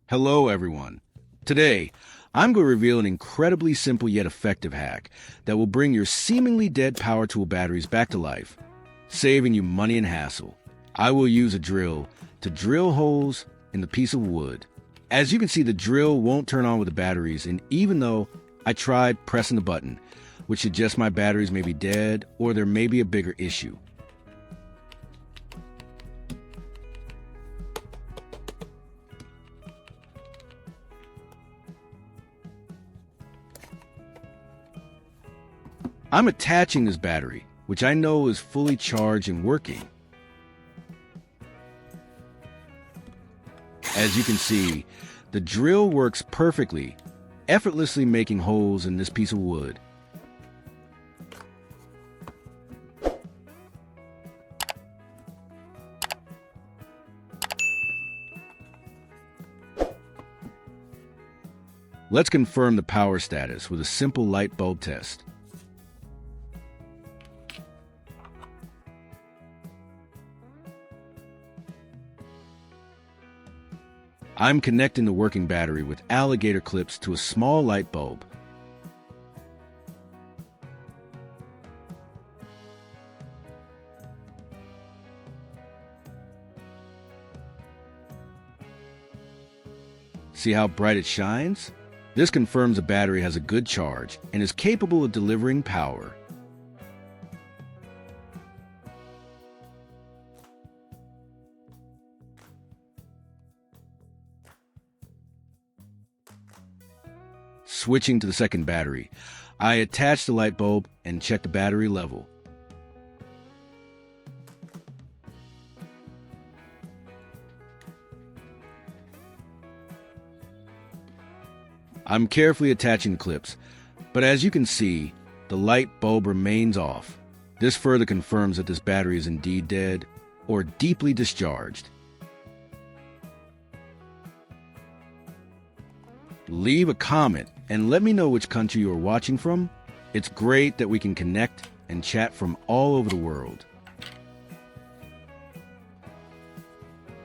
Hello, everyone. Today, I'm going to reveal an incredibly simple yet effective hack that will bring your seemingly dead power tool batteries back to life, saving you money and hassle. I will use a drill to drill holes in the piece of wood. As you can see, the drill won't turn on with the batteries, and even though I tried pressing the button, which suggests my batteries may be dead or there may be a bigger issue. I'm attaching this battery, which I know is fully charged and working. As you can see, the drill works perfectly, effortlessly making holes in this piece of wood. Let's confirm the power status with a simple light bulb test. I'm connecting the working battery with alligator clips to a small light bulb. See how bright it shines? This confirms the battery has a good charge and is capable of delivering power. Switching to the second battery, I attach the light bulb and check the battery level. I'm carefully attaching the clips, but as you can see, the light bulb remains off. This further confirms that this battery is indeed dead or deeply discharged. Leave a comment and let me know which country you are watching from. It's great that we can connect and chat from all over the world.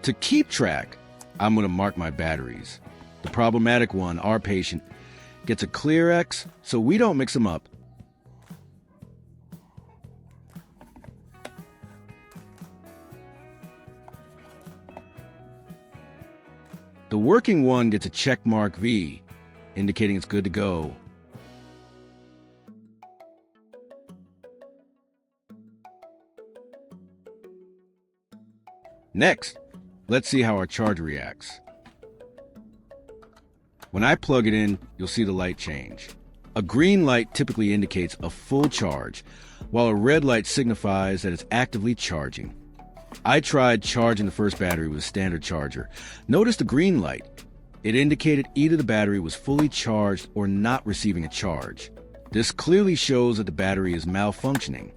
To keep track, I'm going to mark my batteries. The problematic one, our patient, gets a clear X so we don't mix them up. The working one gets a check mark V, indicating it's good to go. Next, let's see how our charger reacts. When I plug it in, you'll see the light change. A green light typically indicates a full charge, while a red light signifies that it's actively charging. I tried charging the first battery with a standard charger. Notice the green light. It indicated either the battery was fully charged or not receiving a charge. This clearly shows that the battery is malfunctioning.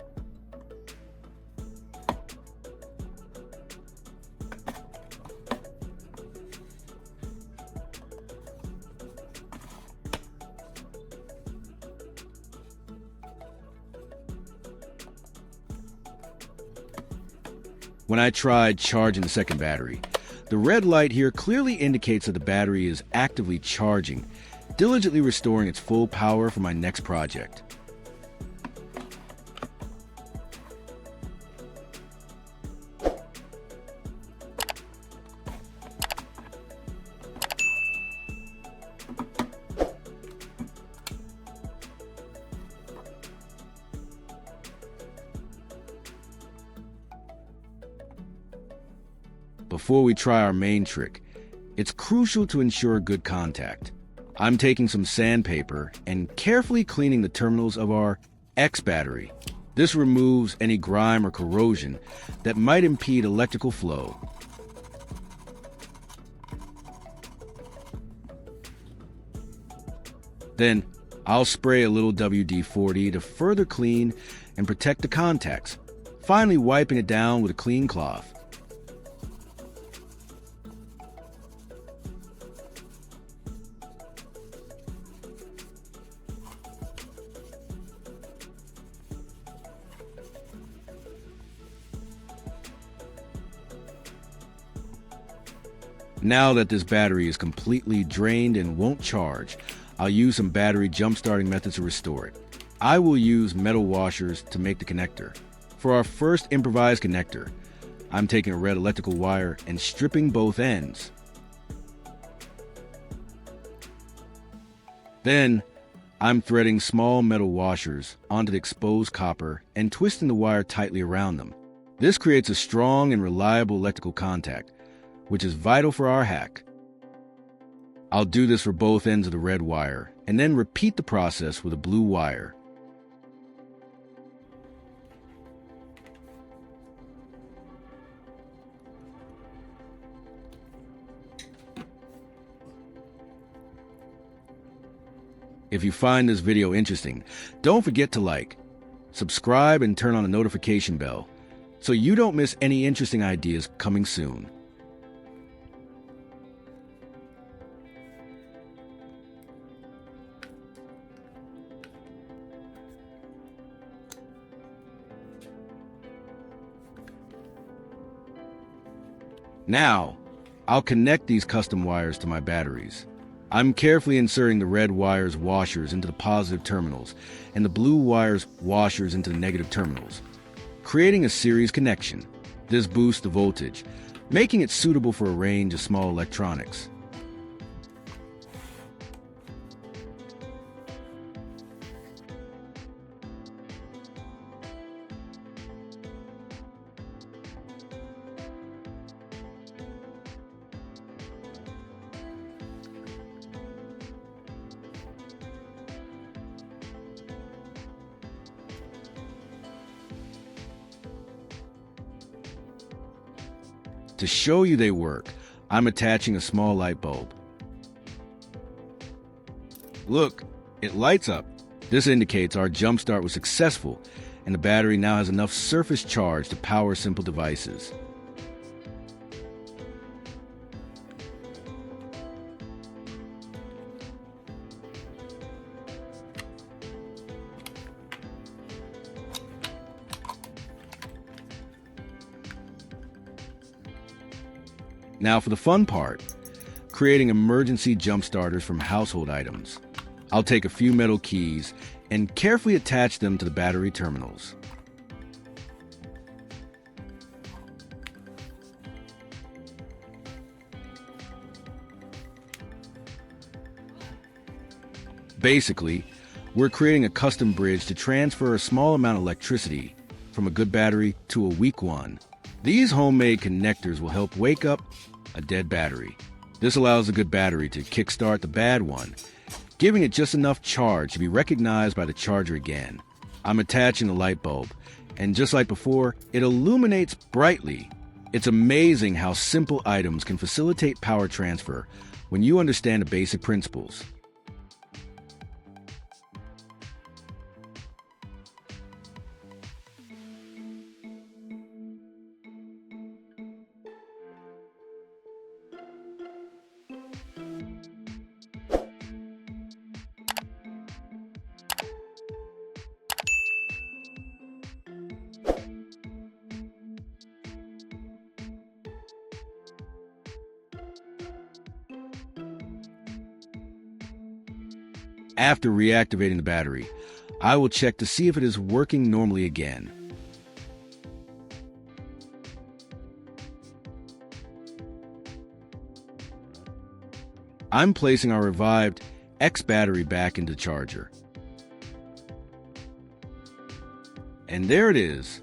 When I tried charging the second battery, the red light here clearly indicates that the battery is actively charging, diligently restoring its full power for my next project. Before we try our main trick, it's crucial to ensure good contact. I'm taking some sandpaper and carefully cleaning the terminals of our X battery. This removes any grime or corrosion that might impede electrical flow. Then, I'll spray a little WD-40 to further clean and protect the contacts, finally wiping it down with a clean cloth. Now that this battery is completely drained and won't charge, I'll use some battery jump-starting methods to restore it. I will use metal washers to make the connector. For our first improvised connector, I'm taking a red electrical wire and stripping both ends. Then, I'm threading small metal washers onto the exposed copper and twisting the wire tightly around them. This creates a strong and reliable electrical contact, which is vital for our hack. I'll do this for both ends of the red wire, and then repeat the process with a blue wire. If you find this video interesting, don't forget to like, subscribe, and turn on the notification bell so you don't miss any interesting ideas coming soon. Now, I'll connect these custom wires to my batteries. I'm carefully inserting the red wire's washers into the positive terminals and the blue wire's washers into the negative terminals, creating a series connection. This boosts the voltage, making it suitable for a range of small electronics. To show you they work, I'm attaching a small light bulb. Look, it lights up. This indicates our jump start was successful, and the battery now has enough surface charge to power simple devices. Now for the fun part, creating emergency jump starters from household items. I'll take a few metal keys and carefully attach them to the battery terminals. Basically, we're creating a custom bridge to transfer a small amount of electricity from a good battery to a weak one. These homemade connectors will help wake up a dead battery. This allows a good battery to kickstart the bad one, giving it just enough charge to be recognized by the charger again. I'm attaching the light bulb, and just like before, it illuminates brightly. It's amazing how simple items can facilitate power transfer when you understand the basic principles. After reactivating the battery, I will check to see if it is working normally again. I'm placing our revived X battery back into the charger. And there it is.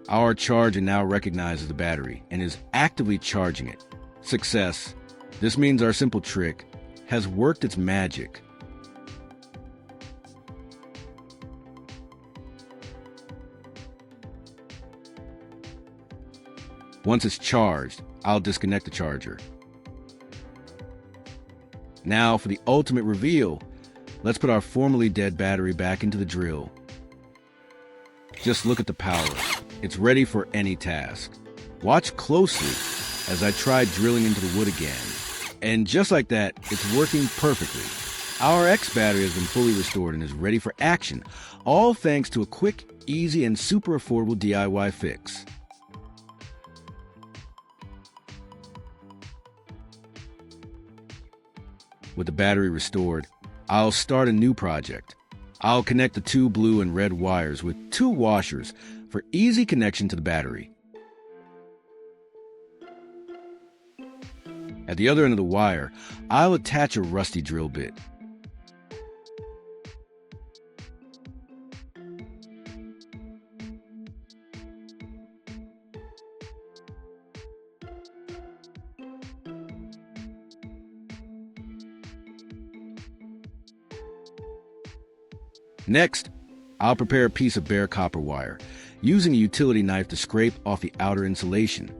Our charger now recognizes the battery and is actively charging it. Success. This means our simple trick has worked its magic. Once it's charged, I'll disconnect the charger. Now for the ultimate reveal, let's put our formerly dead battery back into the drill. Just look at the power. It's ready for any task. Watch closely as I try drilling into the wood again. And just like that, it's working perfectly. Our X battery has been fully restored and is ready for action, all thanks to a quick, easy, and super affordable DIY fix. With the battery restored, I'll start a new project. I'll connect the two blue and red wires with two washers for easy connection to the battery. At the other end of the wire, I'll attach a rusty drill bit. Next, I'll prepare a piece of bare copper wire, using a utility knife to scrape off the outer insulation.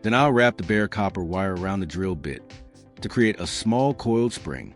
Then I'll wrap the bare copper wire around the drill bit to create a small coiled spring.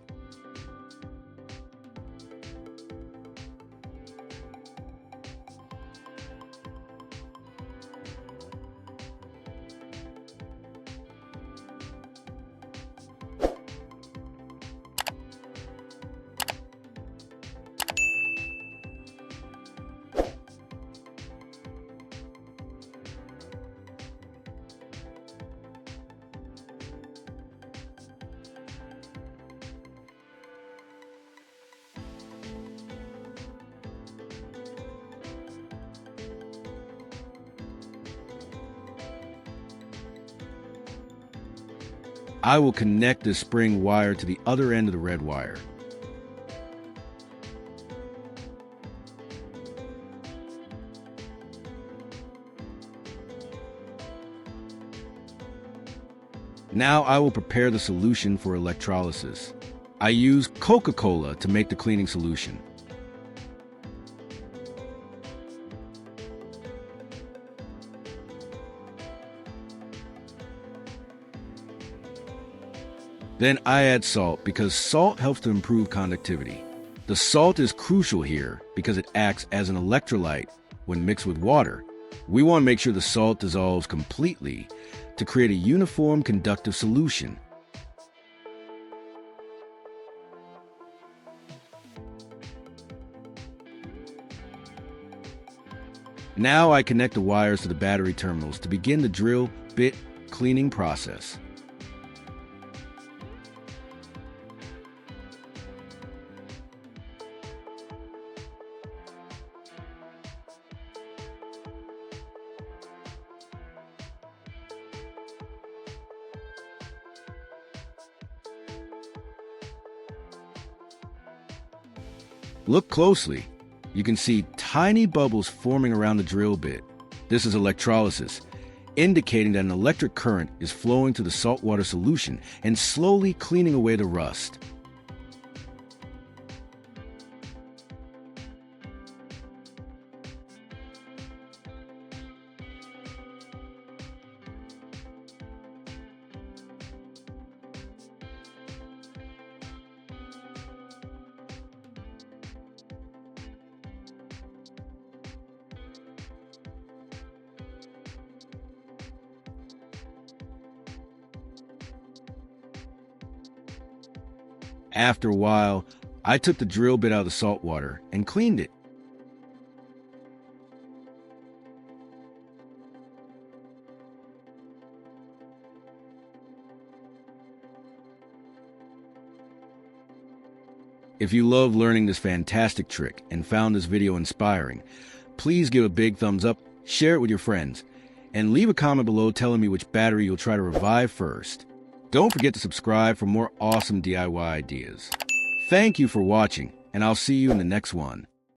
I will connect the spring wire to the other end of the red wire. Now I will prepare the solution for electrolysis. I use Coca-Cola to make the cleaning solution. Then I add salt because salt helps to improve conductivity. The salt is crucial here because it acts as an electrolyte when mixed with water. We want to make sure the salt dissolves completely to create a uniform conductive solution. Now I connect the wires to the battery terminals to begin the drill bit cleaning process. Look closely. You can see tiny bubbles forming around the drill bit. This is electrolysis, indicating that an electric current is flowing to the saltwater solution and slowly cleaning away the rust. After a while, I took the drill bit out of the salt water and cleaned it. If you love learning this fantastic trick and found this video inspiring, please give a big thumbs up, share it with your friends, and leave a comment below telling me which battery you'll try to revive first. Don't forget to subscribe for more awesome DIY ideas. Thank you for watching, and I'll see you in the next one.